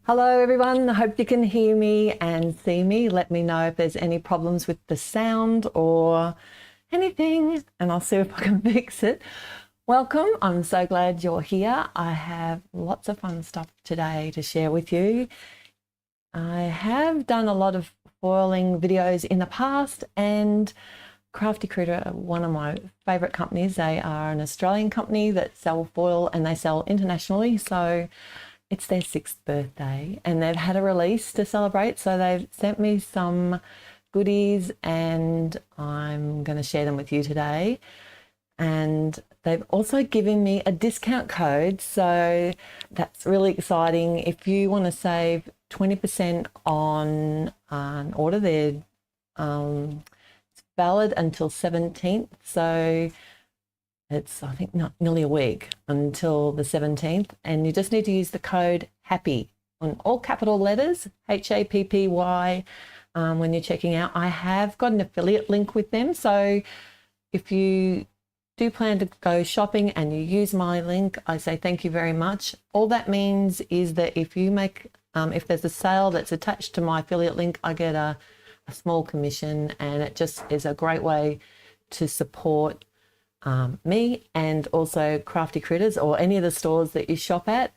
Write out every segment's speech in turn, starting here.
Hello everyone, I hope you can hear me and see me. Let me know if there's any problems with the sound or anything and I'll see if I can fix it. Welcome, I'm so glad you're here. I have lots of fun stuff today to share with you. I have done a lot of foiling videos in the past, and Crafty Critta are one of my favourite companies. They are an Australian company that sell foil and they sell internationally. So it's their 6th birthday and they've had a release to celebrate. So they've sent me some goodies and I'm going to share them with you today. And they've also given me a discount code. So that's really exciting. If you want to save 20% on an order, it's valid until 17th. So it's, I think, not nearly a week until the 17th, and you just need to use the code HAPPY on all capital letters, HAPPY, when you're checking out. I have got an affiliate link with them, so if you do plan to go shopping and you use my link, I say thank you very much. All that means is that if you make, if there's a sale that's attached to my affiliate link, I get a small commission, and it just is a great way to support me and also Crafty Critters or any of the stores that you shop at,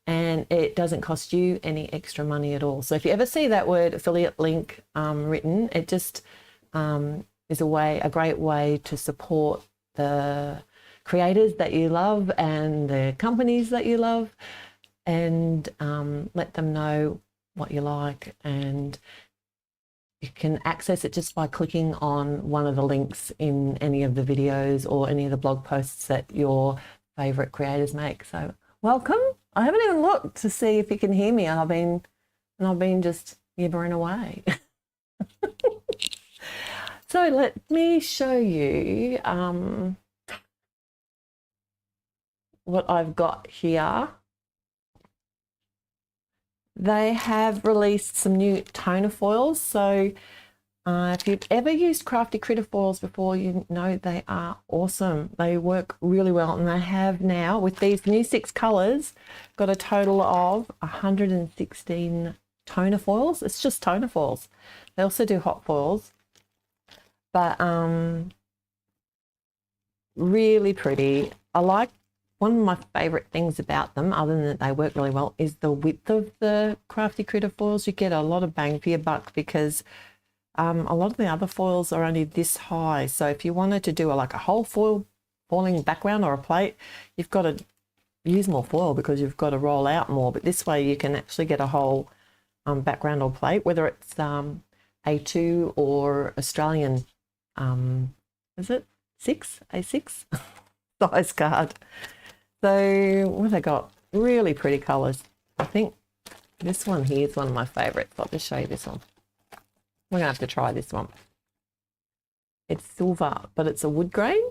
and it doesn't cost you any extra money at all. So if you ever see that word affiliate link written, it just is a great way to support the creators that you love and the companies that you love, and let them know what you like. And you can access it just by clicking on one of the links in any of the videos or any of the blog posts that your favorite creators make. So welcome. I haven't even looked to see if you can hear me. I've been just yabbering away. So let me show you what I've got here. They have released some new toner foils. So if you've ever used Crafty Critta foils before, you know they are awesome. They work really well, and they have now, with these new 6 colours, got a total of 116 toner foils. It's just toner foils. They also do hot foils, but really pretty. I like, one of my favourite things about them, other than that they work really well, is the width of the Crafty Critta foils. You get a lot of bang for your buck, because a lot of the other foils are only this high. So if you wanted to do like a whole foiling background or a plate, you've got to use more foil because you've got to roll out more. But this way you can actually get a whole background or plate, whether it's A2 or Australian, is it A6 size card. So what have they got? Really pretty colours. I think this one here is one of my favourites. I'll just show you this one. We're going to have to try this one. It's silver, but it's a wood grain.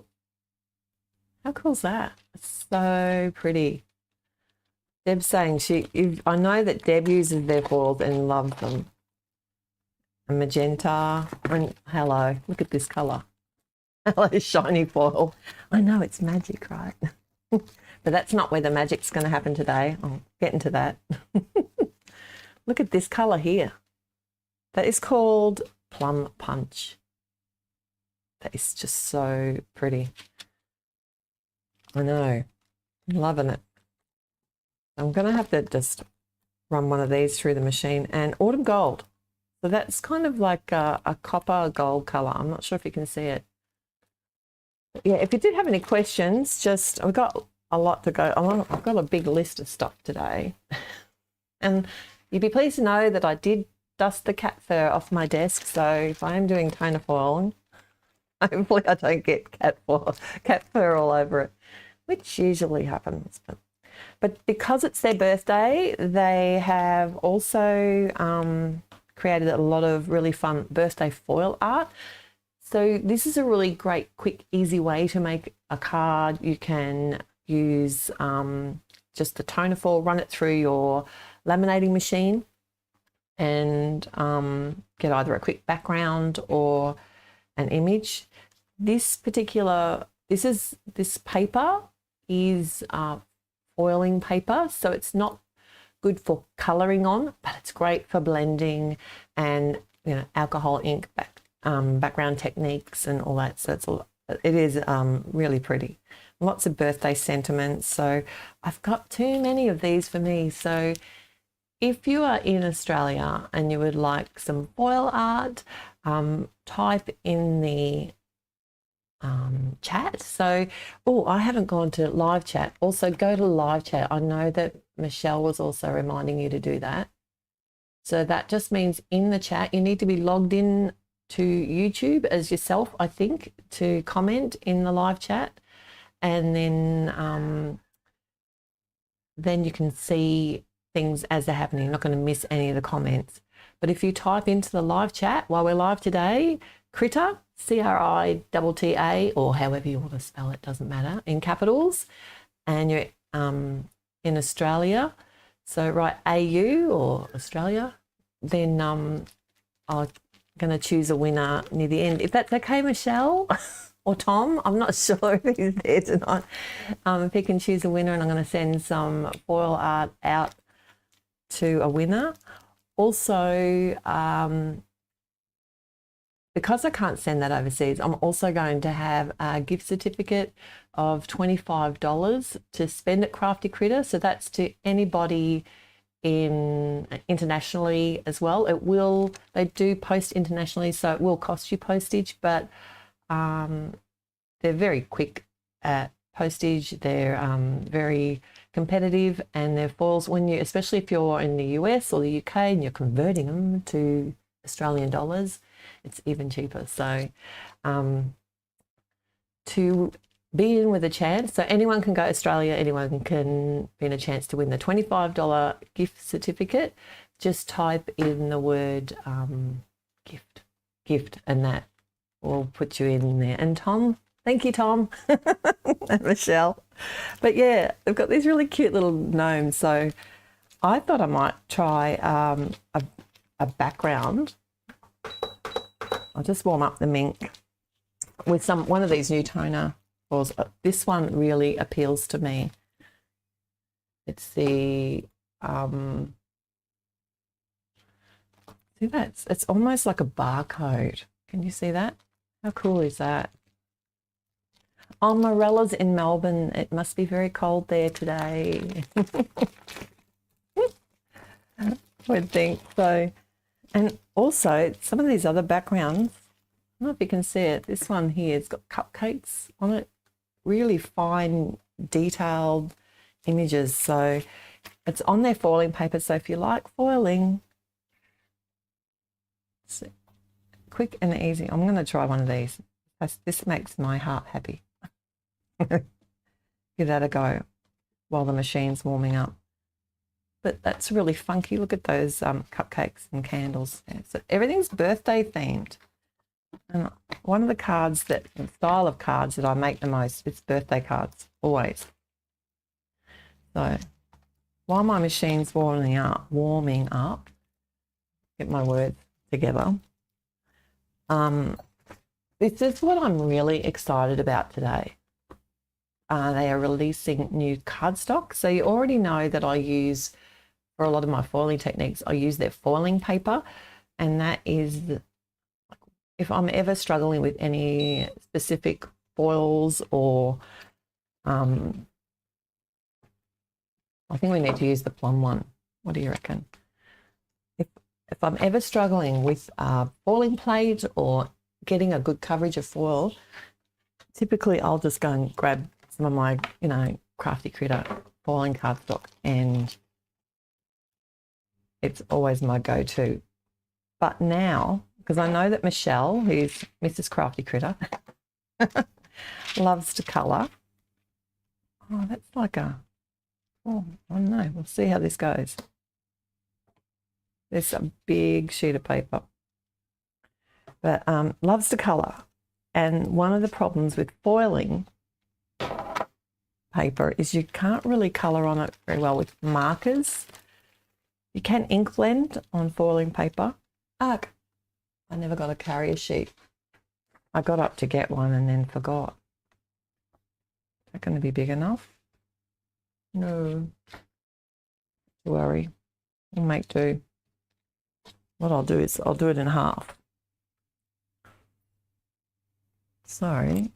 How cool is that? It's so pretty. Deb's saying I know that Deb uses their foils and loves them. A magenta. And hello, look at this colour. Hello, shiny foil. I know, it's magic, right? But that's not where the magic's going to happen today. I'll get into that. Look at this colour here. That is called Plum Punch. That is just so pretty. I know. I'm loving it. I'm going to have to just run one of these through the machine. And Autumn Gold. So that's kind of like a copper gold colour. I'm not sure if you can see it. Yeah, if you did have any questions, we've got a lot to go. I've got a big list of stuff today. And you'd be pleased to know that I did dust the cat fur off my desk. So if I am doing toner foiling, hopefully I don't get cat fur all over it, which usually happens. But because it's their birthday, they have also created a lot of really fun birthday foil art. So this is a really great, quick, easy way to make a card. You can use just the toner foil, run it through your laminating machine, and get either a quick background or an image. This paper is foiling paper, so it's not good for colouring on, but it's great for blending and, you know, alcohol ink background techniques and all that. So it is really pretty. Lots of birthday sentiments. So I've got too many of these for me. So if you are in Australia and you would like some foil art, type in the chat. So, oh, I haven't gone to live chat. Also, go to live chat. I know that Michelle was also reminding you to do that. So that just means in the chat, you need to be logged in to YouTube as yourself, I think, to comment in the live chat. And then you can see things as they're happening. You're not going to miss any of the comments. But if you type into the live chat while we're live today, Critta, C-R-I-T-T-A, or however you want to spell it, doesn't matter, in capitals, and you're in Australia, so write AU or Australia, then I'm going to choose a winner near the end. If that's okay, Michelle or Tom, I'm not sure if he's there tonight. If he can choose a winner, and I'm going to send some foil art out to a winner. Also, because I can't send that overseas, I'm also going to have a gift certificate of $25 to spend at Crafty Critta. So that's to anybody internationally as well. They do post internationally, so it will cost you postage, but they're very quick at postage. They're very competitive, and their foils, especially if you're in the US or the UK and you're converting them to Australian dollars, it's even cheaper. So to be in with a chance, so anyone can go to Australia, anyone can be in a chance to win the $25 gift certificate. Just type in the word gift, and that will put you in there. And Tom, thank you, Tom, and Michelle. But yeah, they've got these really cute little gnomes. So I thought I might try a background. I'll just warm up the ink with one of these new toner foils. This one really appeals to me. It's the see that? It's almost like a barcode. Can you see that? How cool is that? Oh, Morella's in Melbourne. It must be very cold there today. I would think so. And also, some of these other backgrounds, I don't know if you can see it. This one here, it's got cupcakes on it. Really fine, detailed images. So it's on their foiling paper. So if you like foiling, it's quick and easy. I'm going to try one of these. This makes my heart happy. Give that a go while the machine's warming up. But that's really funky. Look at those cupcakes and candles. Yeah, so everything's birthday themed. And one of the style of cards that I make the most, it's birthday cards, always. So while my machine's warming up, get my words together. This is what I'm really excited about today. They are releasing new cardstock. So you already know that I use, for a lot of my foiling techniques, I use their foiling paper, and that is, if I'm ever struggling with any specific foils, or I think we need to use the plum one. What do you reckon? If I'm ever struggling with foiling plate or getting a good coverage of foil, typically I'll just go and grab some of my, Crafty Critta foiling cardstock, and it's always my go-to. But now, because I know that Michelle, who's Mrs. Crafty Critta, loves to colour. Oh, that's like I don't know. We'll see how this goes. There's a big sheet of paper. But loves to colour. And one of the problems with foiling paper is you can't really colour on it very well with markers. You can ink blend on foiling paper. I never got a carrier sheet. I got up to get one and then forgot. Is that going to be big enough? No. Don't worry. We'll make do. What I'll do is I'll do it in half. Sorry.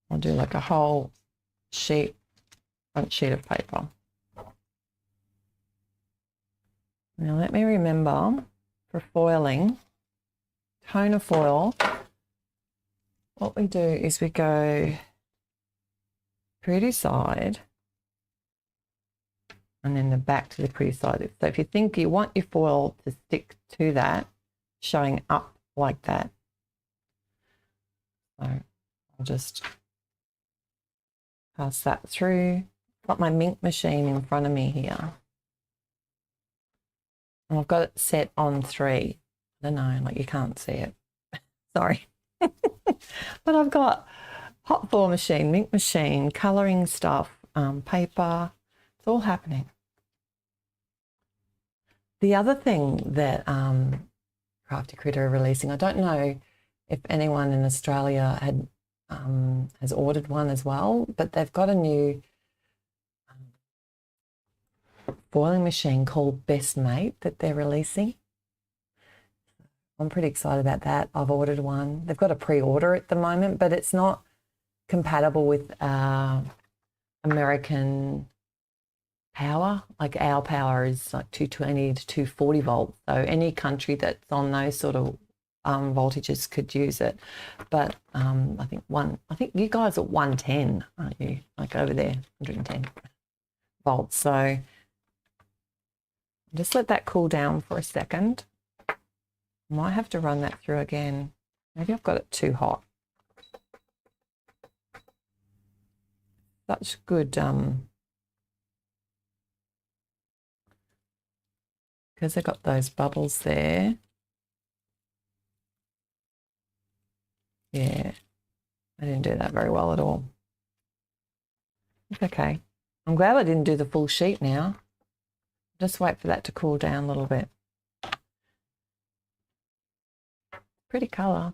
I'll do like a whole sheet, front sheet of paper. Now let me remember, for foiling, toner foil, what we do is we go pretty side and then the back to the pretty side. So if you think you want your foil to stick to that, showing up like that. So I'll just pass that through. Got my ink machine in front of me here. And I've got it set on 3. I don't know, like you can't see it. Sorry. But I've got hot foil machine, ink machine, colouring stuff, paper. It's all happening. The other thing that Crafty Critta are releasing, I don't know if anyone in Australia has ordered one as well, but they've got a new foiling machine called Best Mate that they're releasing. I'm pretty excited about that. I've ordered one. They've got a pre-order at the moment, but it's not compatible with American power. Like our power is like 220 to 240 volts. So any country that's on those sort of voltages could use it. But I think you guys are 110, aren't you? Like over there, 110 volts. So just let that cool down for a second. Might have to run that through again. Maybe I've got it too hot. Such good because I got those bubbles there. Yeah, I didn't do that very well at all. It's okay. I'm glad I didn't do the full sheet now. Just wait for that to cool down a little bit. Pretty colour.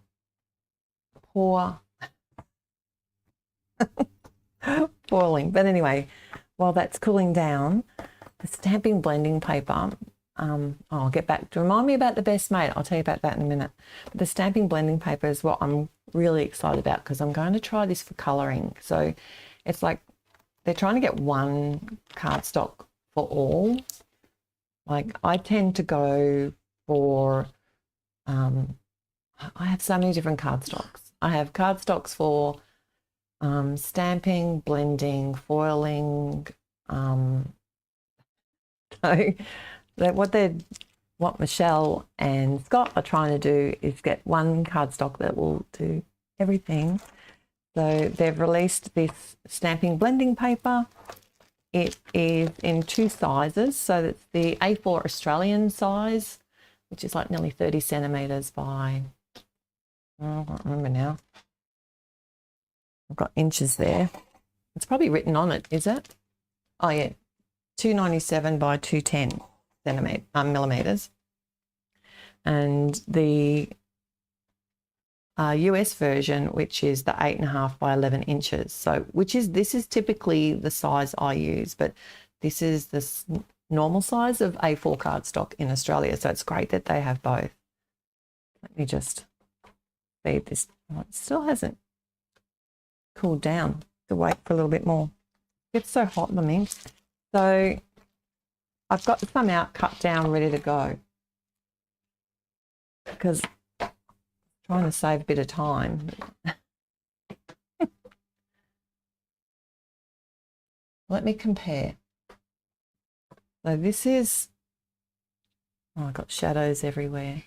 Poor boiling. But anyway, while that's cooling down, the stamping blending paper, I'll get back to remind me about the Best Mate. I'll tell you about that in a minute. But the stamping blending paper is what I'm really excited about because I'm going to try this for colouring. So it's like they're trying to get one cardstock for all. Like I tend to go for, I have so many different cardstocks. I have cardstocks for stamping, blending, foiling. So what Michelle and Scott are trying to do is get one cardstock that will do everything. So they've released this stamping blending paper. It is in 2 sizes. So it's the A4 Australian size, which is like nearly 30 centimetres by, I can't remember now. I've got inches there. It's probably written on it, is it? Oh yeah, 297 by 210 millimetres. And the US version, which is the 8.5 by 11 inches. So, this is typically the size I use, but this is the normal size of A4 cardstock in Australia. So it's great that they have both. Let me just feed this. Oh, it still hasn't cooled down. To wait for a little bit more. It's so hot, the ink. So I've got some out, cut down, ready to go. Because I'm trying to save a bit of time. Let me compare. So this is, oh, I've got shadows everywhere.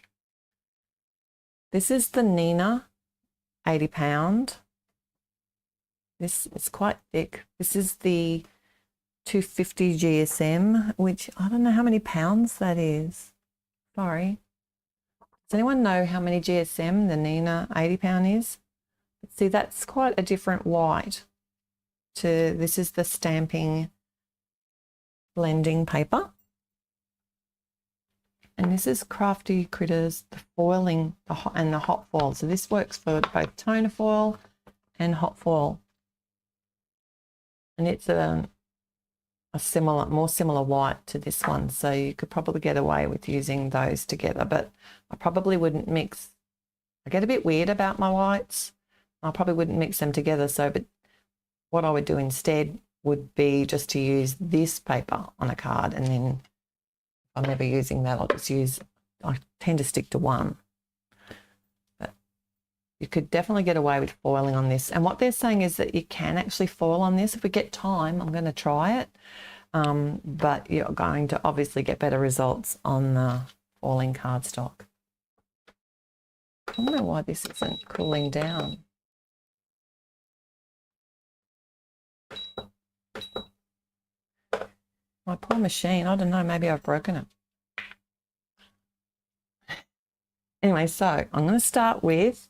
This is the Nina 80 pound. This is quite thick. This is the 250 GSM, which I don't know how many pounds that is. Sorry. Does anyone know how many GSM the Nina 80 pound is? See, that's quite a different white to, this is the stamping blending paper. And this is Crafty Critta's, the foiling and the hot foil. So this works for both toner foil and hot foil. and it's a similar, more similar white to this one. So you could probably get away with using those together, but I probably wouldn't mix. I get a bit weird about my whites. I probably wouldn't mix them together. So, but what I would do instead would be just to use this paper on a card, and then if I'm never using that, I'll just use, I tend to stick to one. But you could definitely get away with foiling on this. And what they're saying is that you can actually foil on this. If we get time, I'm going to try it. But you're going to obviously get better results on the foiling cardstock. I don't know why this isn't cooling down. My poor machine, I don't know, maybe I've broken it. Anyway, so I'm going to start with,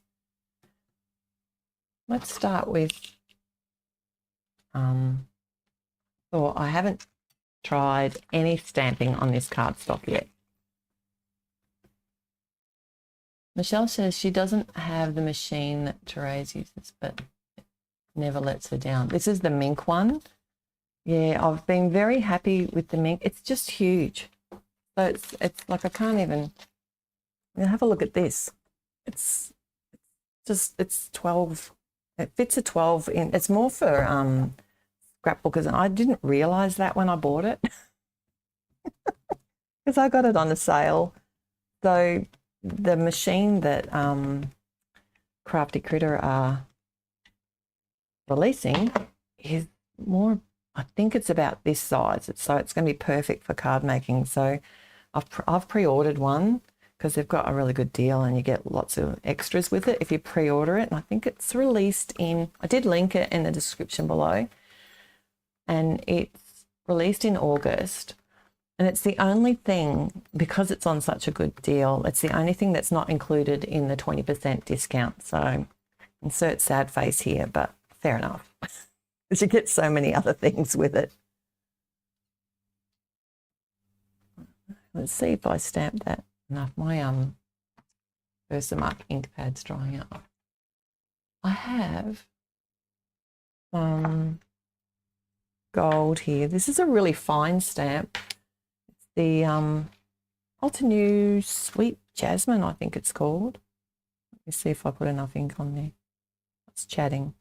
let's start with, so I haven't tried any stamping on this cardstock yet. Michelle says she doesn't have the machine that Therese uses, but it never lets her down. This is the Mink one. Yeah, I've been very happy with the Mink. It's just huge. So it's like I can't even, have a look at this. It's 12. It fits a 12 in. It's more for scrapbookers, and I didn't realize that when I bought it because I got it on a sale. So the machine that Crafty Critta are releasing is more, I think it's about this size. So it's going to be perfect for card making. So I've pre-ordered one because they've got a really good deal and you get lots of extras with it if you pre-order it. And I think it's released in, I did link it in the description below, and it's released in August. And it's the only thing, because it's on such a good deal, it's the only thing that's not included in the 20% discount. So insert sad face here, but fair enough. Because you get so many other things with it. Let's see if I stamp that enough. My Versamark ink pad's drying up. I have gold here. This is a really fine stamp. It's the Altenew Sweet Jasmine, I think it's called. Let me see if I put enough ink on there. It's chatting.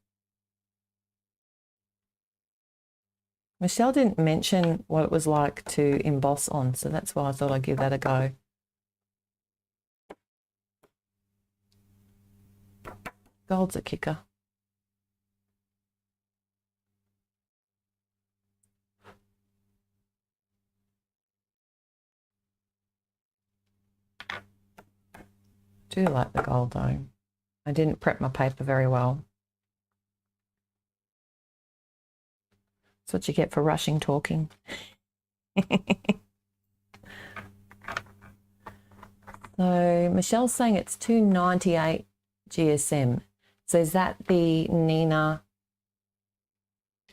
Michelle didn't mention what it was like to emboss on, so that's why I thought I'd give that a go. Gold's a kicker. Do like the gold though. I didn't prep my paper very well. That's what you get for rushing talking. So Michelle's saying it's 298 GSM. So is that the Nina?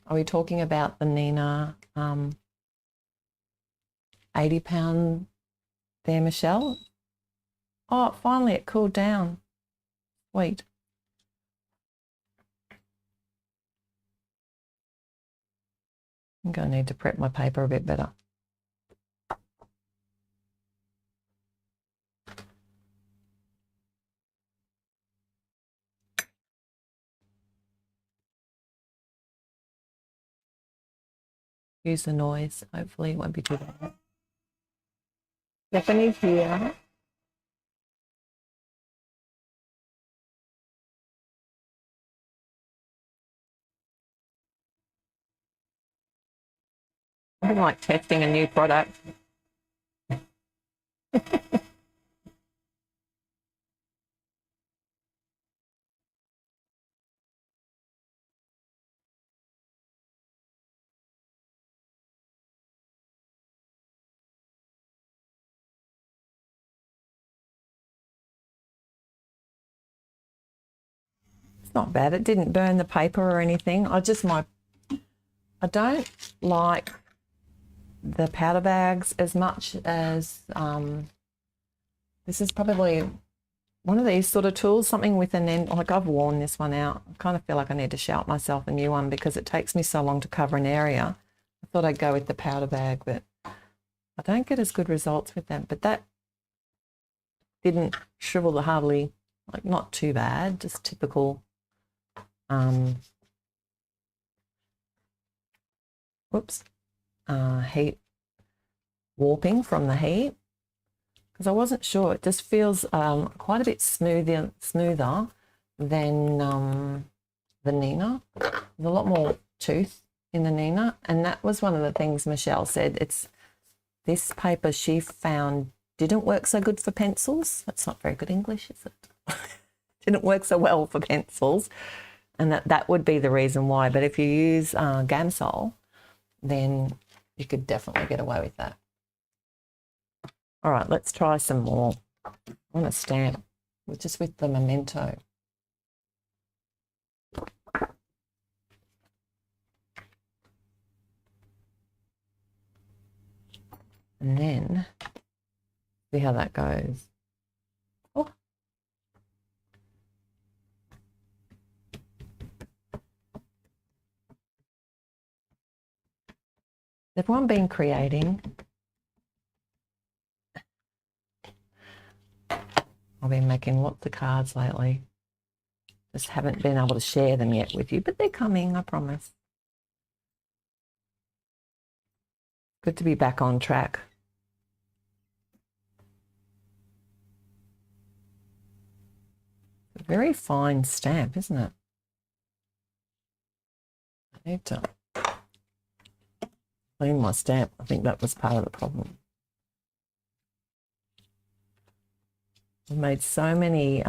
Are we talking about the Nina 80-pound there, Michelle? Oh, finally it cooled down. Wait. I'm going to need to prep my paper a bit better. Use the noise. Hopefully it won't be too bad. Stephanie's here. I like testing a new product. It's not bad. It didn't burn the paper or anything. I don't like the powder bags as much as this is probably one of these sort of tools, something with an end, like I've worn this one out. I kind of feel like I need to shout myself a new one because it takes me so long to cover an area. I thought I'd go with the powder bag, but I don't get as good results with them. But that didn't shrivel the hardly, like not too bad, just typical heat warping from the heat, because I wasn't sure. It just feels quite a bit smoother than the Nina. There's a lot more tooth in the Nina, and that was one of the things Michelle said. It's this paper she found didn't work so good for pencils. That's not very good English, is it? Didn't work so well for pencils, and that would be the reason why. But if you use Gamsol, then you could definitely get away with that. All right, let's try some more. I want to stamp just with the Memento. And then see how that goes. Oh. Everyone been creating? I've been making lots of cards lately. Just haven't been able to share them yet with you, but they're coming, I promise. Good to be back on track. A very fine stamp, isn't it? I need to clean my stamp. I think that was part of the problem. I've made so many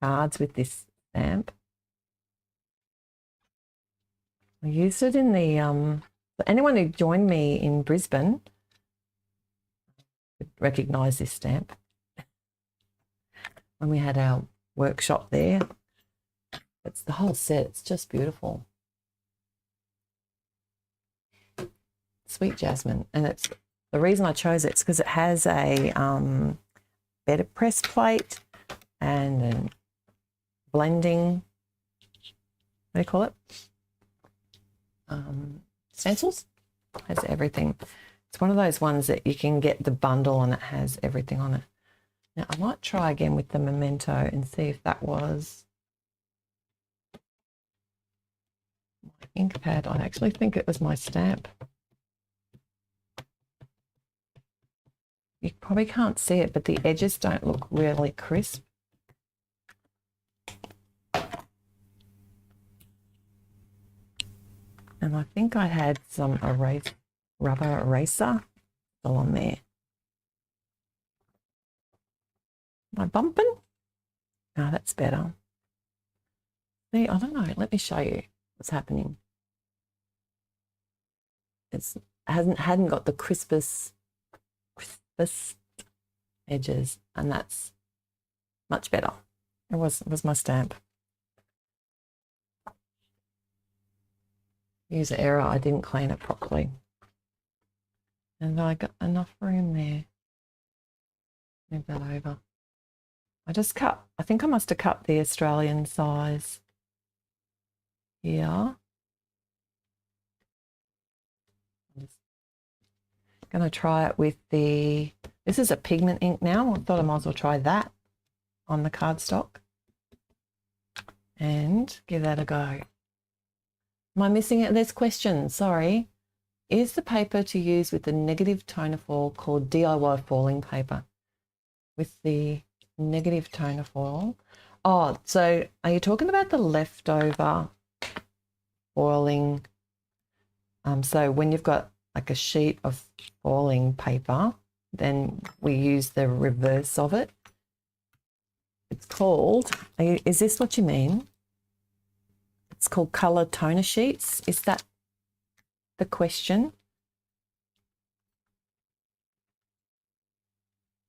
cards with this stamp. I used it in the for anyone who joined me in Brisbane would recognise this stamp when we had our workshop there. It's the whole set. It's just beautiful. Sweet Jasmine, and it's the reason I chose it is because it has a better press plate and then blending, what do you call it? Stencils. Has everything. It's one of those ones that you can get the bundle and it has everything on it. Now I might try again with the Memento and see if that was my ink pad. I actually think it was my stamp. You probably can't see it, but the edges don't look really crisp. And I think I had some rubber eraser still on there. Am I bumping? No, that's better. See, I don't know. Let me show you what's happening. It hadn't got the crispest edges, and that's much better. It was my stamp. User error, I didn't clean it properly. And I got enough room there. Move that over. I just cut, I think I must have cut the Australian size here. I'm just going to try it with the, this is a pigment ink now. I thought I might as well try that on the cardstock and give that a go. Am I missing it? There's questions, sorry. Is the paper to use with the negative toner foil called DIY foiling paper? With the negative toner foil. Oh, so are you talking about the leftover foiling? So when you've got like a sheet of foiling paper, then we use the reverse of it. It's called, is this what you mean? It's called colour toner sheets. Is that the question?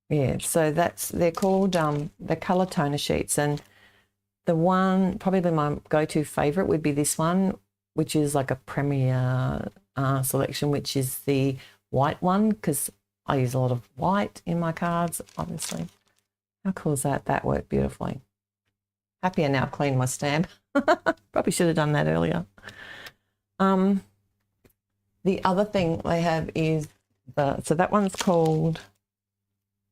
Yeah, so they're called the colour toner sheets, and the one, probably my go-to favourite would be this one, which is like a Premier selection, which is the white one, because I use a lot of white in my cards, obviously. How cool is that? That worked beautifully. Happy I now cleaned my stamp. Probably should have done that earlier. The other thing they have is so that one's called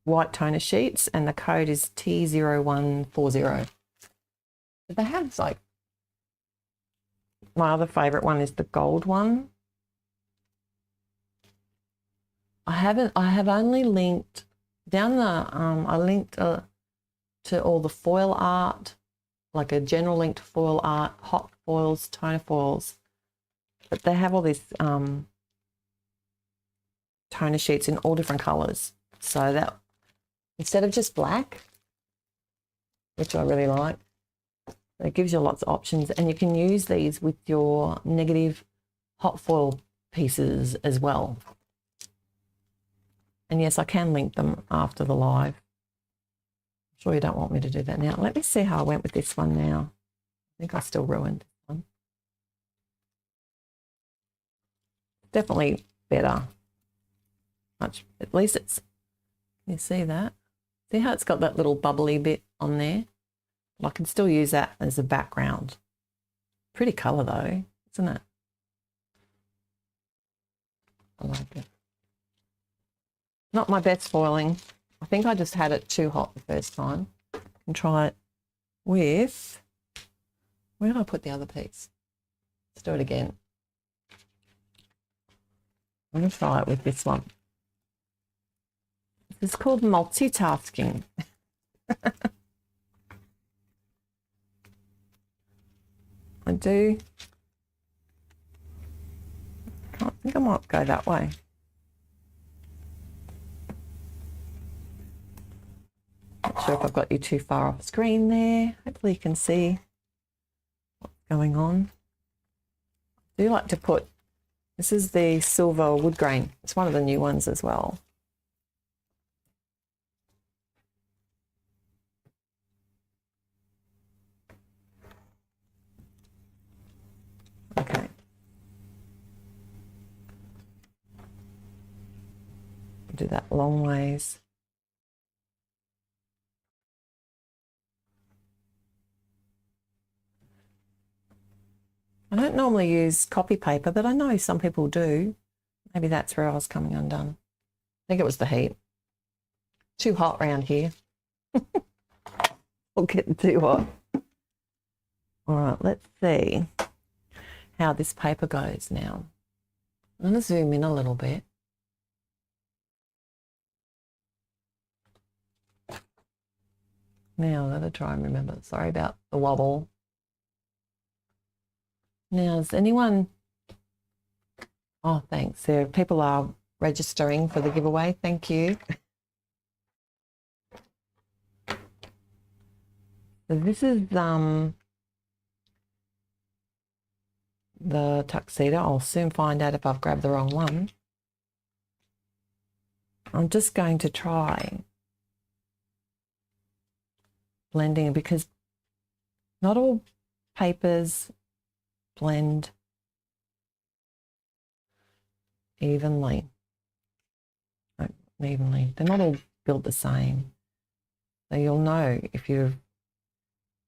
White Toner Sheets, and the code is T0140. But they have like, my other favourite one is the gold one. I have only linked down the, I linked to all the foil art, like a general link to foil art, hot foils, toner foils. But they have all these toner sheets in all different colours. So that, instead of just black, which I really like, it gives you lots of options. And you can use these with your negative hot foil pieces as well. And yes, I can link them after the live. I'm sure you don't want me to do that now. Let me see how I went with this one now. I think I still ruined this one. Definitely better. Much, at least it's, can you see that? See how it's got that little bubbly bit on there? I can still use that as a background. Pretty colour though, isn't it? I like it. Not my best foiling. I think I just had it too hot the first time. I can try it with, where did I put the other piece? Let's do it again. I'm going to try it with this one. This is called multitasking. I think I might go that way. Not sure if I've got you too far off screen there. Hopefully you can see what's going on. I do like to put, this is the silver wood grain. It's one of the new ones as well. Okay. Do that long ways. I don't normally use copy paper, but I know some people do. Maybe that's where I was coming undone. I think it was the heat. Too hot around here. Or getting too hot. All right, let's see how this paper goes now. I'm going to zoom in a little bit. Now I've got to try and remember. Sorry about the wobble. Now, is anyone... Oh, thanks. There, people are registering for the giveaway. Thank you. So this is the tuxedo. I'll soon find out if I've grabbed the wrong one. I'm just going to try blending because not all papers blend evenly. Not evenly. They're not all built the same. So you'll know if you're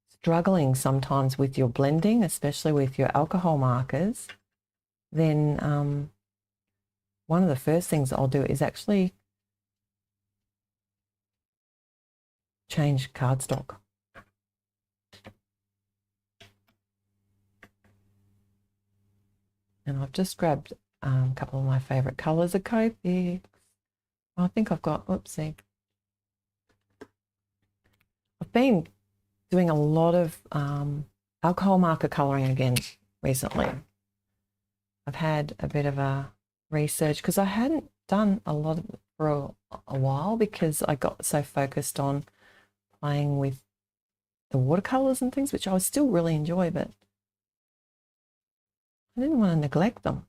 struggling sometimes with your blending, especially with your alcohol markers, then one of the first things I'll do is actually change cardstock. And I've just grabbed a couple of my favourite colours of Copics. I think I've got, oopsie. I've been doing a lot of alcohol marker colouring again recently. I've had a bit of a research because I hadn't done a lot of it for a while because I got so focused on playing with the watercolours and things, which I still really enjoy, but I didn't want to neglect them.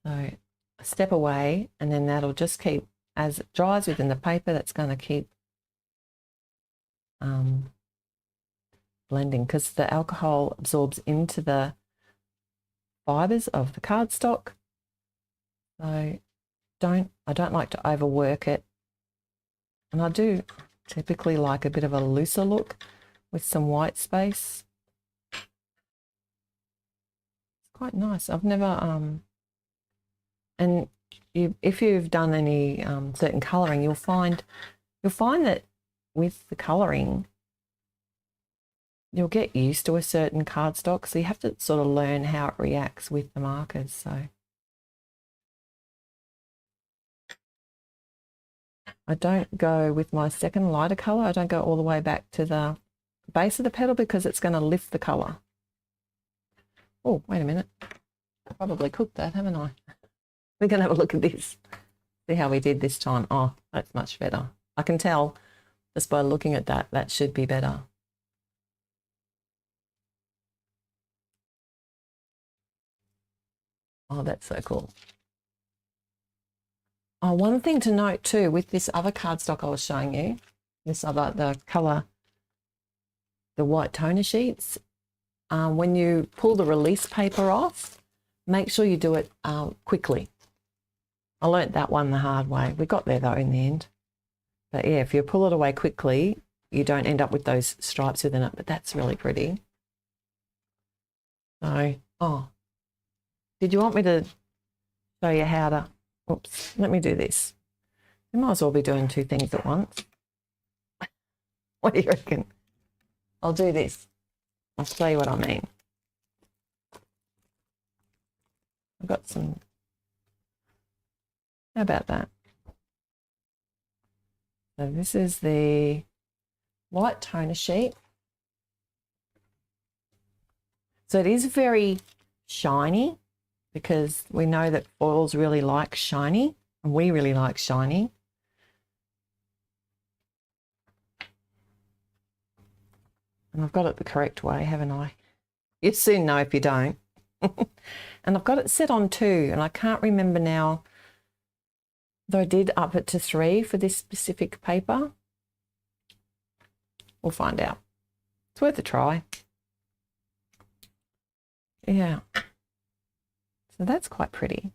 So I step away and then that'll just keep, as it dries within the paper, that's going to keep blending because the alcohol absorbs into the fibres of the cardstock. So I don't like to overwork it. And I do typically like a bit of a looser look with some white space. It's quite nice. I've never, and if you've done any certain colouring, you'll find that with the colouring, you'll get used to a certain cardstock. So you have to sort of learn how it reacts with the markers. So I don't go with my second lighter colour. I don't go all the way back to the base of the petal because it's going to lift the colour. Oh, wait a minute. I probably cooked that, haven't I? We're going to have a look at this. See how we did this time. Oh, that's much better. I can tell just by looking at that, that should be better. Oh, that's so cool. Oh, one thing to note too, with this other cardstock I was showing you, this other, the colour, the white toner sheets, when you pull the release paper off, make sure you do it quickly. I learnt that one the hard way. We got there though in the end. But yeah, if you pull it away quickly, you don't end up with those stripes within it, but that's really pretty. So, oh, did you want me to show you how to, oops, let me do this. We might as well be doing two things at once. What do you reckon? I'll do this. I'll show you what I mean. I've got some, how about that? So this is the white toner sheet. So it is very shiny because we know that foils really like shiny and we really like shiny. And I've got it the correct way, haven't I? You'd soon know if you don't. And I've got it set on 2 and I can't remember now, though I did up it to 3 for this specific paper. We'll find out. It's worth a try. Yeah. So that's quite pretty.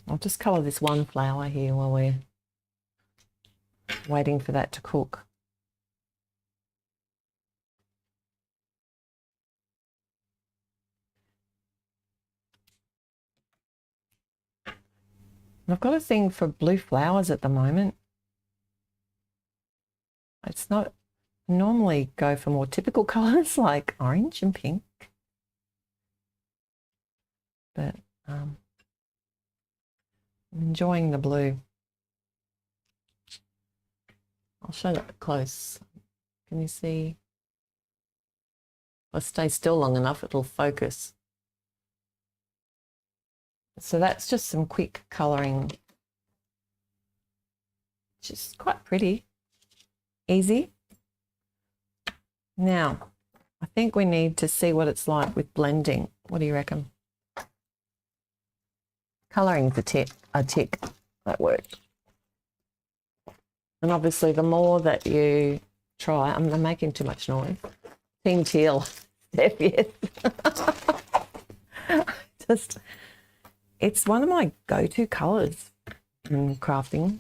I'll just colour this one flower here while we're waiting for that to cook. I've got a thing for blue flowers at the moment. It's not, I normally go for more typical colours like orange and pink. But I'm enjoying the blue. I'll show that close. Can you see? If I stay still long enough, it'll focus. So that's just some quick colouring. Just quite pretty. Easy. Now, I think we need to see what it's like with blending. What do you reckon? Colouring's a tick. That worked. And obviously, the more that you try, I'm making too much noise. Team Teal, Steph, yes. It's one of my go-to colours in crafting.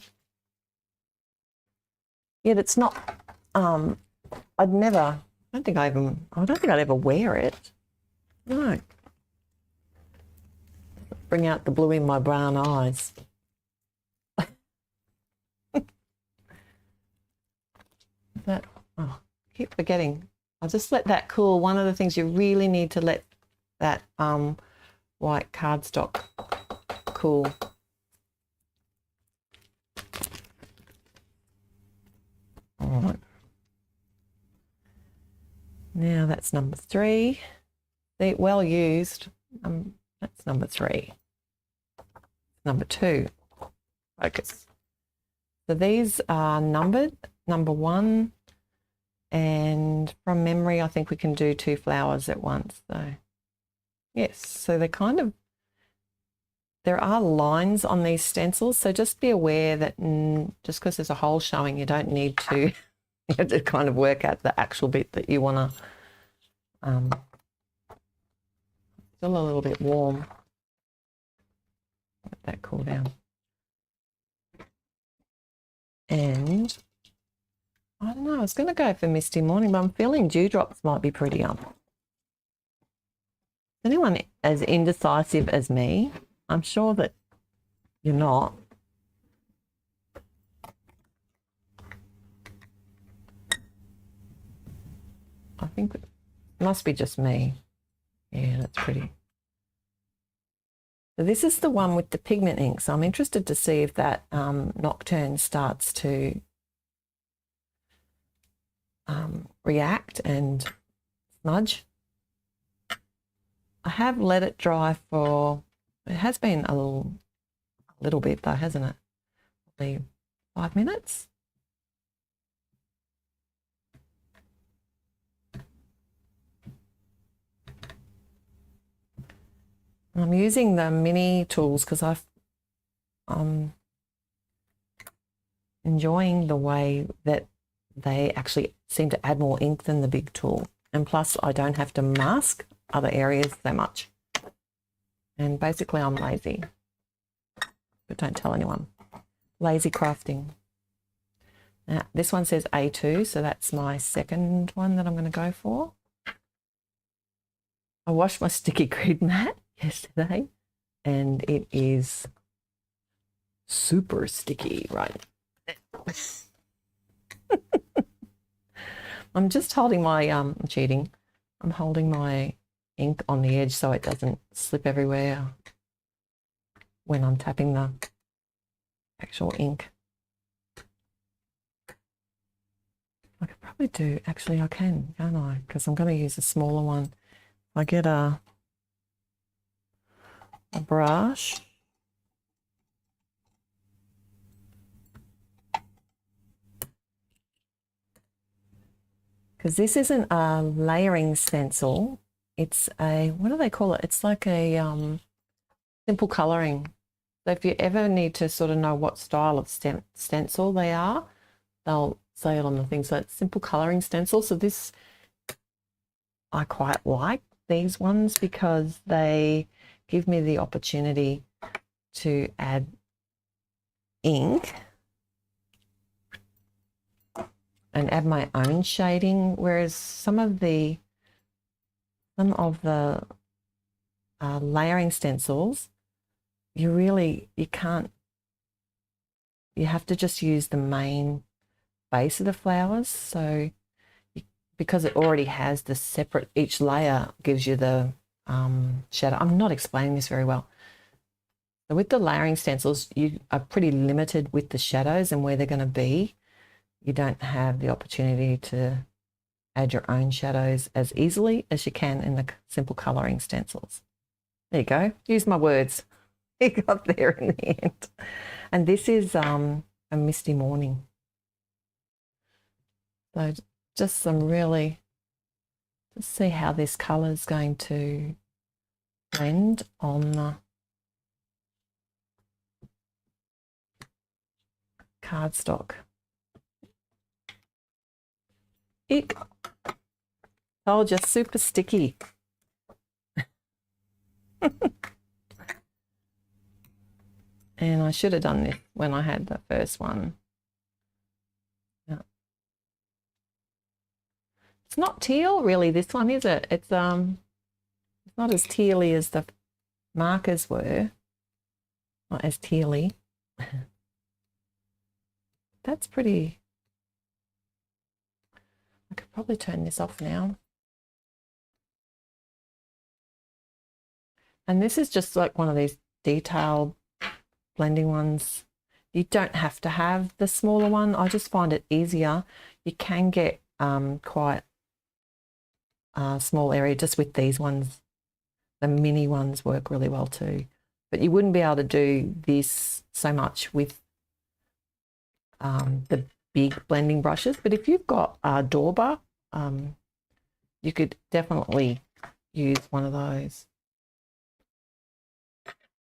Yet it's not, I don't think I'd ever wear it. No. Bring out the blue in my brown eyes. That, oh, I keep forgetting. I'll just let that cool. One of the things you really need to let that white cardstock cool. All right. Now that's number 3. See, well used. That's number 3. Number 2. Focus. So these are numbered. Number 1. And from memory, I think we can do 2 flowers at once. So yes, so they're kind of, there are lines on these stencils. So just be aware that just because there's a hole showing, you don't need to, you have to kind of work out the actual bit that you want to, Still a little bit warm. Let that cool down. And I don't know, I was going to go for Misty Morning, but I'm feeling Dewdrops might be prettier. Anyone as indecisive as me? I'm sure that you're not. I think it must be just me. Yeah, that's pretty. So this is the one with the pigment ink. So I'm interested to see if that Nocturne starts to react and smudge. I have let it dry for, it has been a little bit though, hasn't it? Probably 5 minutes. I'm using the mini tools because I'm enjoying the way that they actually seem to add more ink than the big tool. And plus I don't have to mask other areas so much. And basically I'm lazy, but don't tell anyone. Lazy crafting. Now, this one says A2, so that's my second one that I'm going to go for. I washed my sticky grid mat yesterday and it is super sticky, right? I'm just holding my, I'm cheating. I'm holding my ink on the edge so it doesn't slip everywhere when I'm tapping the actual ink. I could probably do, actually I can, can't I? Because I'm going to use a smaller one. I get a brush. Because this isn't a layering stencil. It's a, what do they call it? It's like a simple colouring. So if you ever need to sort of know what style of stencil they are, they'll say it on the thing. So it's simple colouring stencil. So this, I quite like these ones because they give me the opportunity to add ink and add my own shading, whereas some of the layering stencils, you can't, you have to just use the main base of the flowers. So because it already has the separate, each layer gives you the shadow. I'm not explaining this very well. So with the layering stencils, you are pretty limited with the shadows and where they're going to be. You don't have the opportunity to add your own shadows as easily as you can in the simple colouring stencils. There you go. Use my words. It got there in the end. And this is a Misty Morning. So just some really, just see how this colour is going to blend on the cardstock. Eek. Told you, super sticky. And I should have done this when I had the first one. Yeah. It's not teal really, this one, is it? It's not as tealy as the markers were. Not as tealy. That's pretty. I could probably turn this off now. And this is just like one of these detailed blending ones. You don't have to have the smaller one. I just find it easier. You can get quite a small area just with these ones. The mini ones work really well too. But you wouldn't be able to do this so much with the big blending brushes. But if you've got a Dauber, you could definitely use one of those.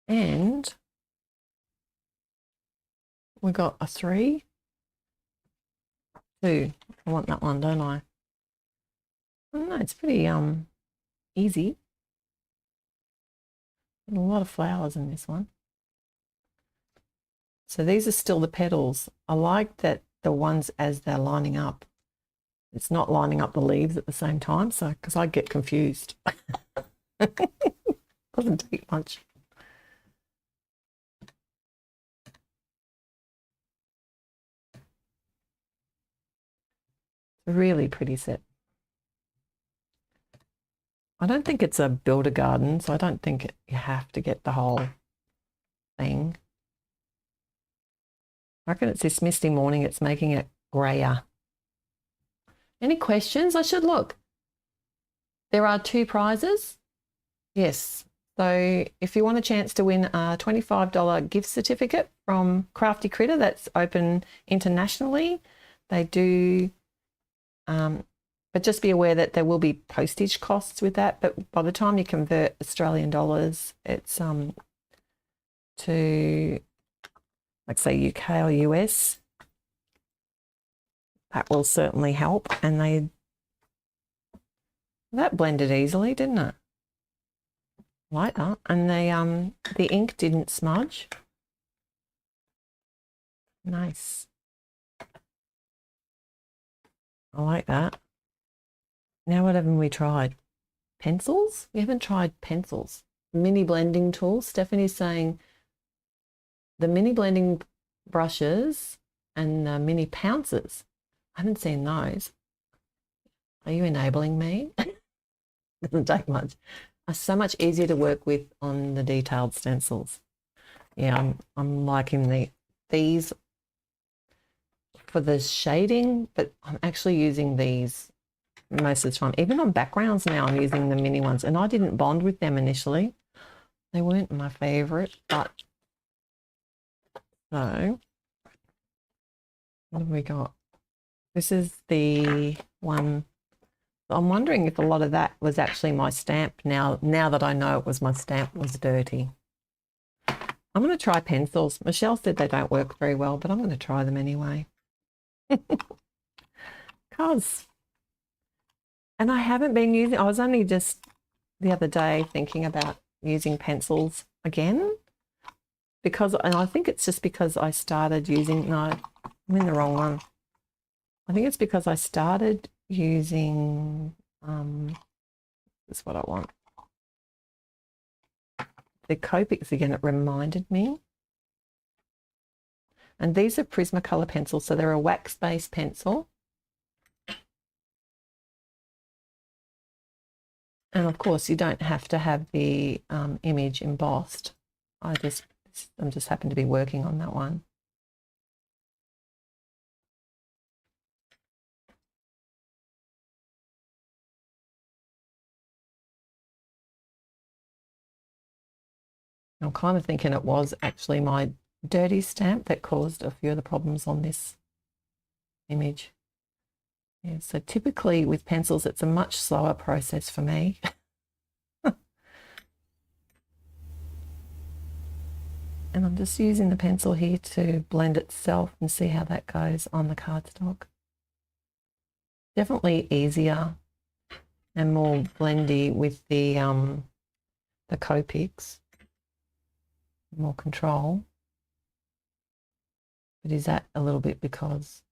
And we got a 3, 2. I want that one, don't I? I don't know, it's pretty easy. And a lot of flowers in this one. So these are still the petals. I like that the ones as they're lining up, it's not lining up the leaves at the same time. So, because I get confused. Doesn't take much. It's a really pretty set. I don't think it's a builder garden, so I don't think you have to get the whole thing. I reckon it's this misty morning, it's making it grayer. Any questions? I should look. There are 2 prizes. Yes. So if you want a chance to win a $25 gift certificate from Crafty Critta, that's open internationally. They do, but just be aware that there will be postage costs with that. But by the time you convert Australian dollars, it's to, like say UK or US, that will certainly help. And that blended easily, didn't it? Like that. And the ink didn't smudge. Nice. I like that. Now what haven't we tried? Pencils? We haven't tried pencils. Mini blending tools. Stephanie's saying the mini blending brushes and the mini pouncers. I haven't seen those. Are you enabling me? Doesn't take much. Are so much easier to work with on the detailed stencils. Yeah, I'm liking these for the shading, but I'm actually using these most of the time. Even on backgrounds now, I'm using the mini ones, and I didn't bond with them initially. They weren't my favorite, but so what have we got? This is the one. I'm wondering if a lot of that was actually my stamp now that I know it was my stamp was dirty. I'm going to try pencils. Michelle said they don't work very well, but I'm going to try them anyway. And I haven't been using, I was only just the other day thinking about using pencils again and I think it's just because I started using, no, I'm in the wrong one. I think it's because I started using, this is what I want. The Copics again, it reminded me. And these are Prismacolor pencils, so they're a wax-based pencil. And of course, you don't have to have the image embossed. I'm just happen to be working on that one. I'm kind of thinking it was actually my dirty stamp that caused a few of the problems on this image. Yeah, so typically with pencils, it's a much slower process for me. And I'm just using the pencil here to blend itself and see how that goes on the cardstock. Definitely easier and more blendy with the Copics. More control. But is that a little bit because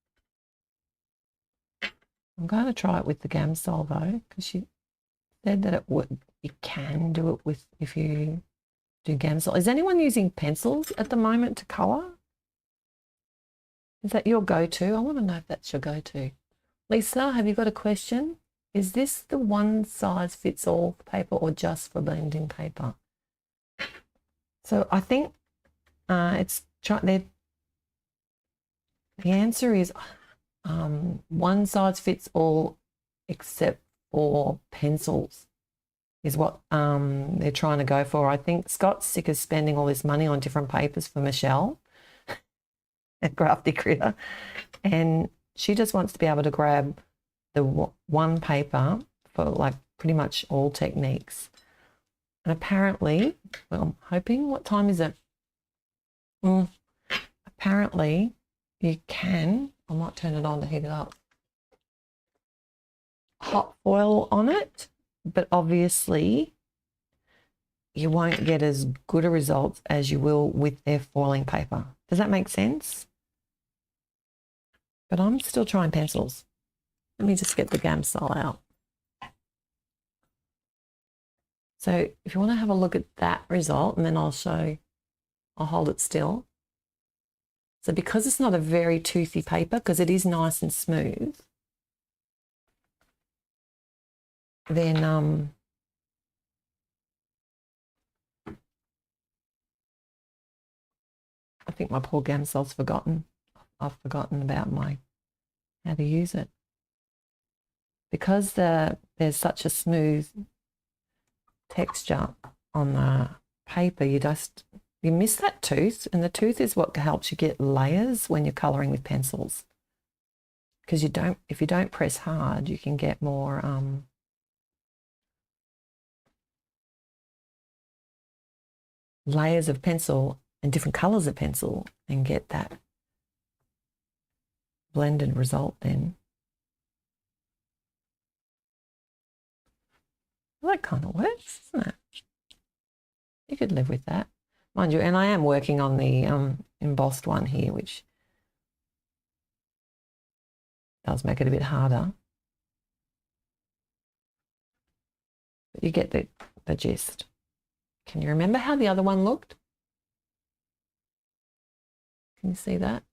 I'm going to try it with the Gamsol though, because she said that you can do it with if you do Gamsol. Is anyone using pencils at the moment to colour? Is that your go-to? I want to know if that's your go-to. Lisa, have you got a question? Is this the one size fits all paper or just for blending paper? So I think the answer is one size fits all except for pencils is what they're trying to go for. I think Scott's sick of spending all this money on different papers for Michelle at Crafty Critta, and she just wants to be able to grab the one paper for like pretty much all techniques. And apparently, well, I'm hoping, what time is it? Apparently you can, I might turn it on to heat it up, hot foil on it, but obviously you won't get as good a results as you will with their foiling paper. Does that make sense? But I'm still trying pencils. Let me just get the Gamsol out. So if you want to have a look at that result, and then I'll hold it still. So because it's not a very toothy paper, because it is nice and smooth, then I think my poor Gamsol's forgotten. I've forgotten about how to use it. Because there's such a smooth texture on the paper, you miss that tooth, and the tooth is what helps you get layers when you're colouring with pencils. Because if you don't press hard, you can get more layers of pencil and different colours of pencil and get that blended result then. Well, that kind of works, doesn't it? You could live with that. Mind you, and I am working on the embossed one here, which does make it a bit harder. But you get the gist. Can you remember how the other one looked? Can you see that?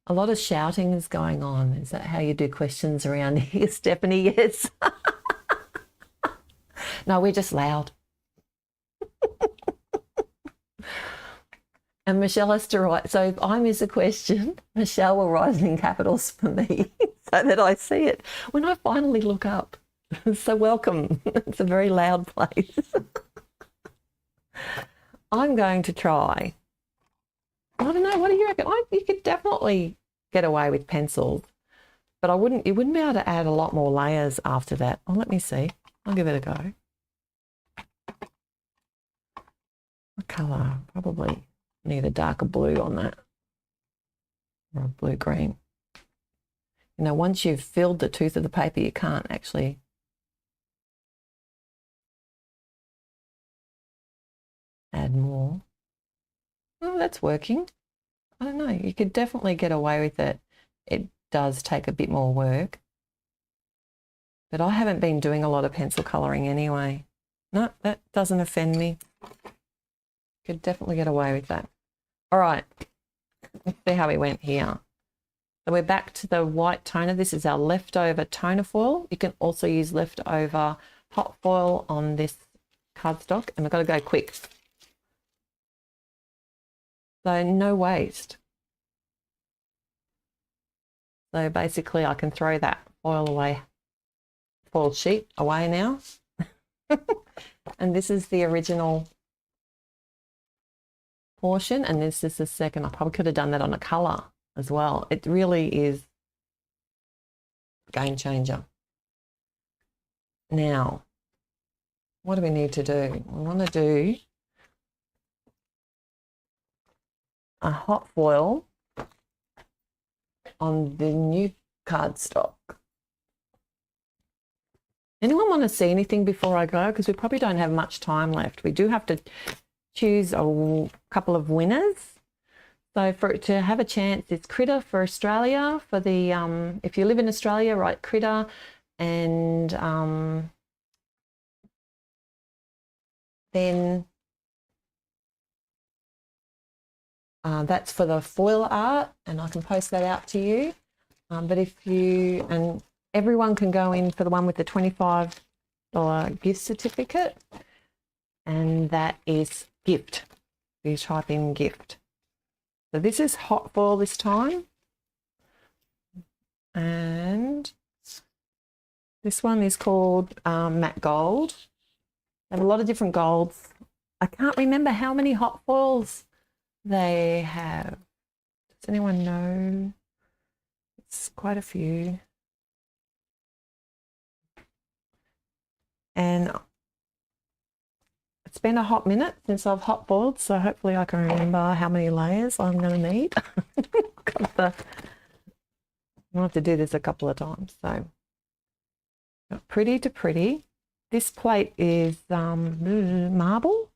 A lot of shouting is going on. Is that how you do questions around here, Stephanie? Yes. No, we're just loud. And Michelle has to write. So if I miss a question, Michelle will write it in capitals for me so that I see it when I finally look up. So welcome. It's a very loud place. I'm going to try. I don't know. What do you reckon? You could definitely get away with pencils, but you wouldn't be able to add a lot more layers after that. Oh, let me see. I'll give it a go. What colour? Probably need a darker blue on that, or a blue-green. You know, once you've filled the tooth of the paper, you can't actually add more. Oh, that's working. I don't know. You could definitely get away with it. It does take a bit more work. But I haven't been doing a lot of pencil colouring anyway. No, that doesn't offend me. Could definitely get away with that. All right. Let's see how we went here. So we're back to the white toner. This is our leftover toner foil. You can also use leftover hot foil on this cardstock. And we've got to go quick. So no waste. So basically I can throw that foil sheet away now. And this is the original portion, and this is the second. I probably could have done that on a colour as well. It really is a game changer. Now, what do we need to do? We want to do a hot foil on the new cardstock. Anyone want to see anything before I go? Because we probably don't have much time left. We do have to choose a couple of winners. So to have a chance, it's Critta for Australia. For the if you live in Australia, write Critta, and then that's for the foil art, and I can post that out to you. But and everyone can go in for the one with the $25 gift certificate, and that is gift. You type in gift. So this is hot foil this time, and this one is called matte gold. They have a lot of different golds. I can't remember how many hot foils they have. Does anyone know? It's quite a few. And it's been a hot minute since I've hot foiled, so hopefully I can remember how many layers I'm going to need. I'll have to do this a couple of times. So pretty to pretty. this plate is marble,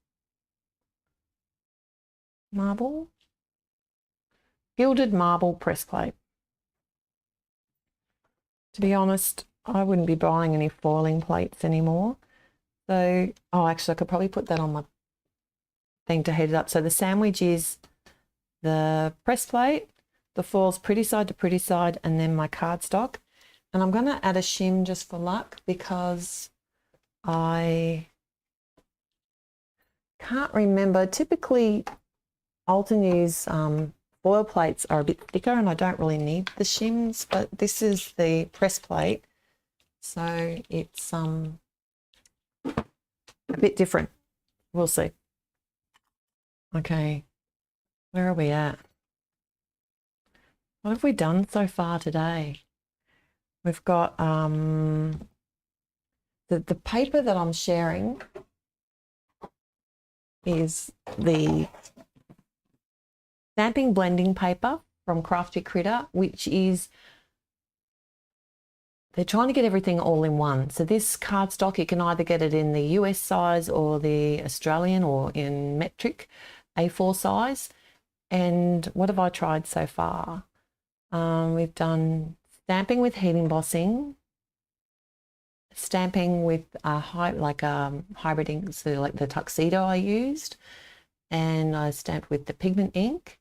gilded marble press plate. To be honest, I wouldn't be buying any foiling plates anymore. So, oh, actually, I could probably put that on my thing to heat it up. So the sandwich is the press plate, the foils pretty side to pretty side, and then my cardstock. And I'm going to add a shim just for luck because I can't remember. Typically, Altenews foil plates are a bit thicker and I don't really need the shims, but this is the press plate. So it's a bit different. We'll see. Okay, where are we at? What have we done so far today? We've got the paper that I'm sharing is the stamping blending paper from Crafty Critta, which is, they're trying to get everything all in one. So this cardstock, you can either get it in the US size or the Australian or in metric A4 size. And what have I tried so far? We've done stamping with heat embossing, stamping with hybrid ink, so like the tuxedo I used, and I stamped with the pigment ink.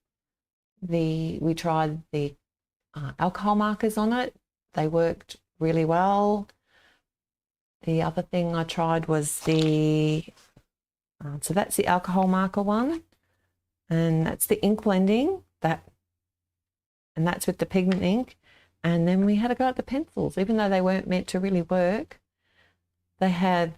We tried the alcohol markers on it. They worked really well. The other thing I tried was so that's the alcohol marker one, and that's the ink blending, and that's with the pigment ink. And then we had a go at the pencils. Even though they weren't meant to really work, they had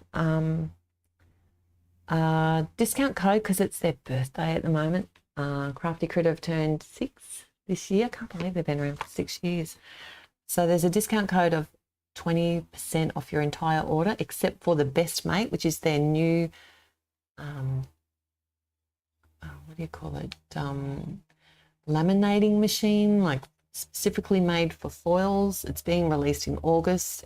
a discount code because it's their birthday at the moment. Crafty Critta have turned 6 this year. I can't believe they've been around for 6 years. So there's a discount code of 20% off your entire order, except for the Best Mate, which is their new, what do you call it? Laminating machine, like specifically made for foils. It's being released in August.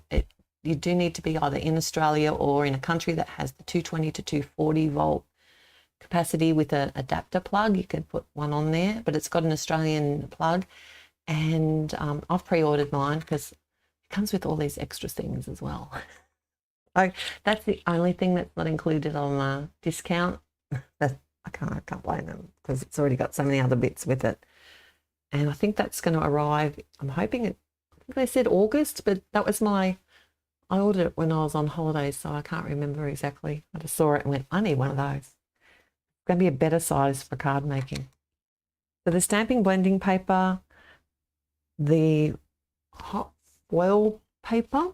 You do need to be either in Australia or in a country that has the 220 to 240 volt capacity with an adapter plug. You could put one on there, but it's got an Australian plug. And I've pre-ordered mine because it comes with all these extra things as well. So that's the only thing that's not included on the discount. I can't blame them because it's already got so many other bits with it. And I think that's going to arrive, I'm hoping I think they said August, but that was I ordered it when I was on holidays, so I can't remember exactly. I just saw it and went, I need one of those. It's going to be a better size for card making. So the stamping blending paper, the hot foil paper.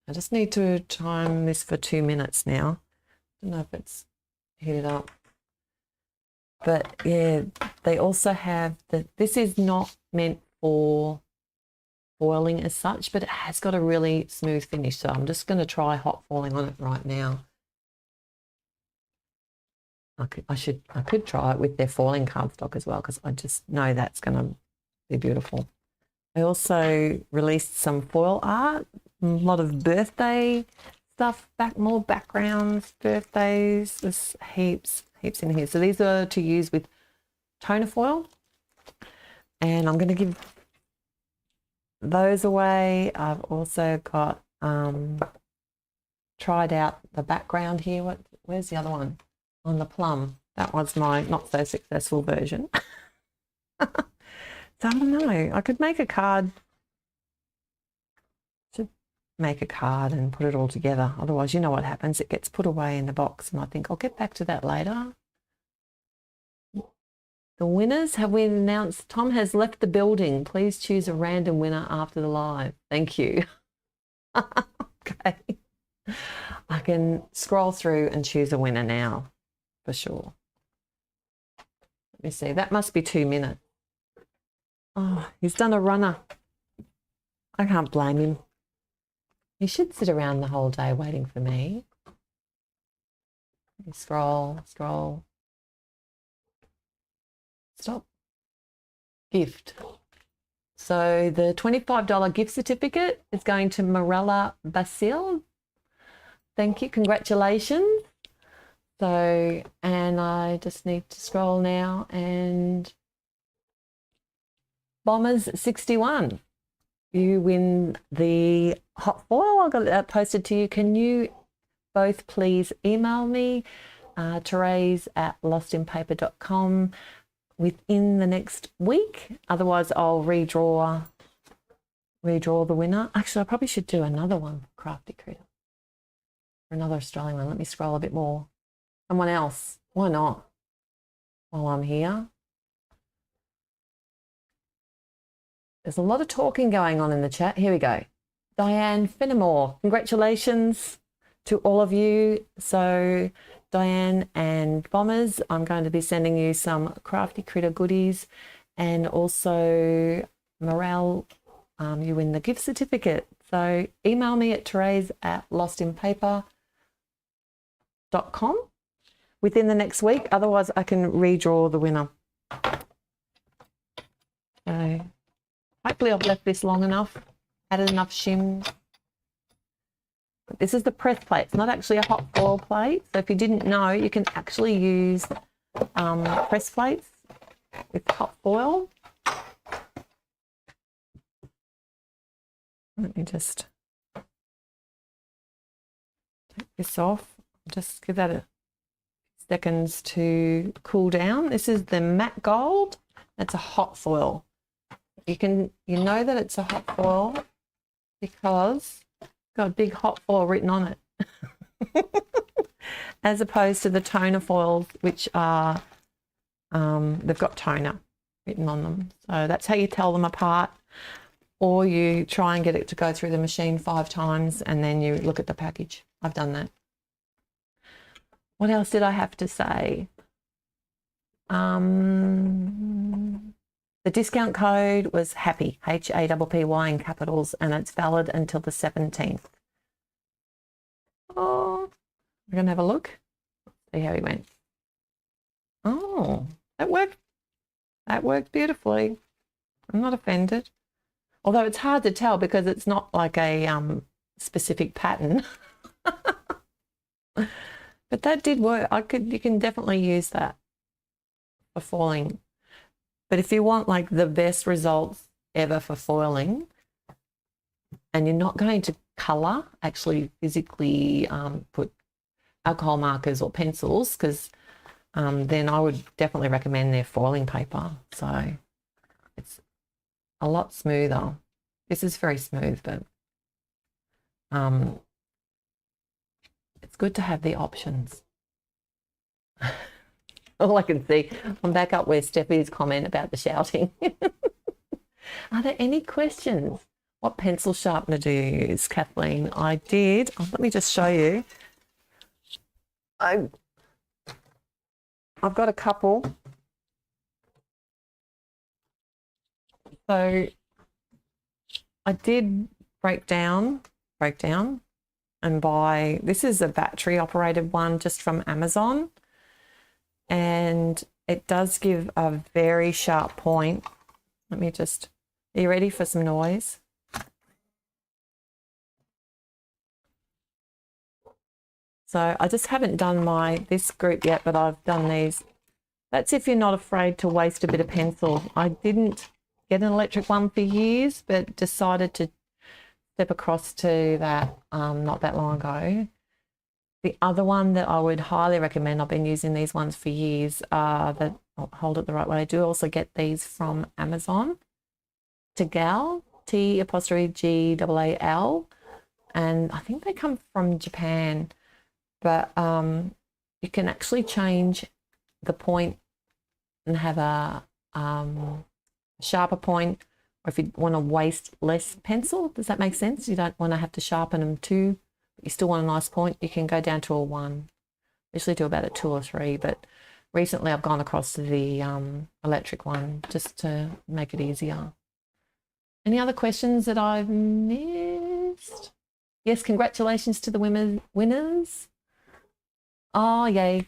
I just need to time this for 2 minutes now. I don't know if it's heated up. But yeah, they also have this is not meant for foiling as such, but it has got a really smooth finish. So I'm just going to try hot foiling on it right now. I could try it with their foiling cardstock as well, because I just know that's going to be beautiful. I also released some foil art, a lot of birthday stuff, more backgrounds, birthdays. There's heaps in here. So these are to use with toner foil, and I'm going to give those away. I've also got tried out the background here. Where's the other one? On the plum. That was my not so successful version. So I don't know. I could make a card. Should make a card and put it all together. Otherwise, you know what happens. It gets put away in the box, and I think I'll get back to that later. The winners have been announced. Tom has left the building. Please choose a random winner after the live. Thank you. Okay. I can scroll through and choose a winner now, for sure. Let me see. That must be 2 minutes. Oh, he's done a runner. I can't blame him. He should sit around the whole day waiting for me. Scroll. Stop. Gift. So the $25 gift certificate is going to Morella Basil. Thank you. Congratulations. So, and I just need to scroll now, and Bombers 61. You win the hot foil. I got that posted to you. Can you both please email me, Therese at lostinpaper.com, within the next week? Otherwise, I'll redraw the winner. Actually, I probably should do another one, Crafty Critta, or another Australian one. Let me scroll a bit more. Someone else. Why not? While I'm here. There's a lot of talking going on in the chat. Here we go. Diane Fenimore. Congratulations to all of you. So Diane and Bombers, I'm going to be sending you some Crafty Critta goodies, and also Morale, you win the gift certificate. So email me at Therese at lostinpaper.com within the next week. Otherwise, I can redraw the winner. So hopefully I've left this long enough, added enough shim. This is the press plate. It's not actually a hot foil plate. So if you didn't know, you can actually use press plates with hot foil. Let me just take this off. Just give that a seconds to cool down. This is the matte gold. It's a hot foil. You know that it's a hot foil because it's got a big hot foil written on it, as opposed to the toner foils, which are they've got toner written on them. So that's how you tell them apart. Or you try and get it to go through the machine 5 times and then you look at the package. I've done that. What else did I have to say? The discount code was HAPPY, HAPPY in capitals, and it's valid until the 17th. Oh, we're going to have a look. See how he went. Oh, that worked. That worked beautifully. I'm not offended. Although it's hard to tell because it's not like a specific pattern. But that did work. You can definitely use that for foiling. But if you want like the best results ever for foiling, and you're not going to colour, actually physically put alcohol markers or pencils, because then I would definitely recommend their foiling paper. So it's a lot smoother. This is very smooth, but it's good to have the options. All I can see, I'm back up where Steffi's comment about the shouting. Are there any questions? What pencil sharpener do you use, Kathleen? I did. Oh, let me just show you. I've got a couple. So I did break down and buy, this is a battery operated one just from Amazon. And it does give a very sharp point. Let me just, are you ready for some noise? So I just haven't done this group yet, but I've done these. That's if you're not afraid to waste a bit of pencil. I didn't get an electric one for years, but decided to step across to that not that long ago. The other one that I would highly recommend, I've been using these ones for years, I'll hold it the right way. I do also get these from Amazon. Tagal, T''G''Al, and I think they come from Japan, but you can actually change the point and have a sharper point, or if you want to waste less pencil, does that make sense? You don't want to have to sharpen them too. You still want a nice point, you can go down to a 1. Usually do about a 2 or 3, but recently I've gone across to the electric one just to make it easier. Any other questions that I've missed? Yes, congratulations to the winners. Oh, yay.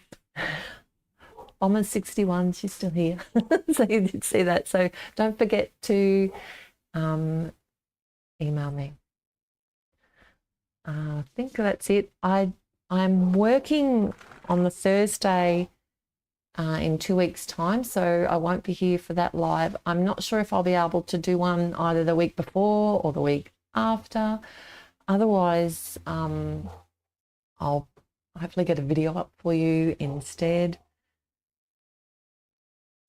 Bomber 61, she's still here. So you did see that. So don't forget to email me. I think that's it. I'm working on the Thursday in 2 weeks' time, so I won't be here for that live. I'm not sure if I'll be able to do one either the week before or the week after. Otherwise, I'll hopefully get a video up for you instead.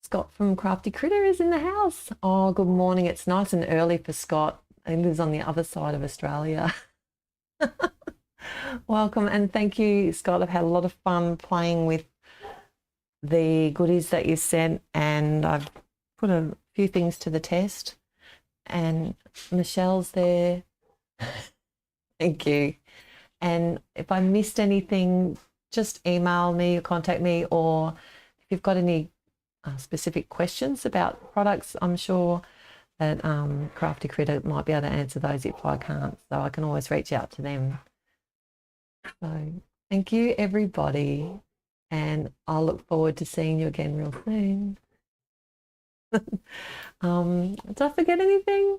Scott from Crafty Critta is in the house. Oh, good morning. It's nice and early for Scott. He lives on the other side of Australia. Welcome and thank you, Scott. I've had a lot of fun playing with the goodies that you sent, and I've put a few things to the test. And Michelle's there. Thank you. And if I missed anything, just email me or contact me, or if you've got any specific questions about products, I'm sure that Crafty Critta might be able to answer those if I can't. So I can always reach out to them. So thank you, everybody. And I'll look forward to seeing you again real soon. Did I forget anything?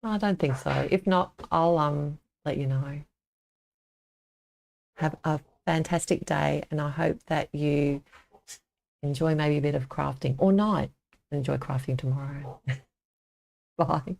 I don't think so. If not, I'll let you know. Have a fantastic day, and I hope that you enjoy maybe a bit of crafting or not. Enjoy crafting tomorrow. Bye.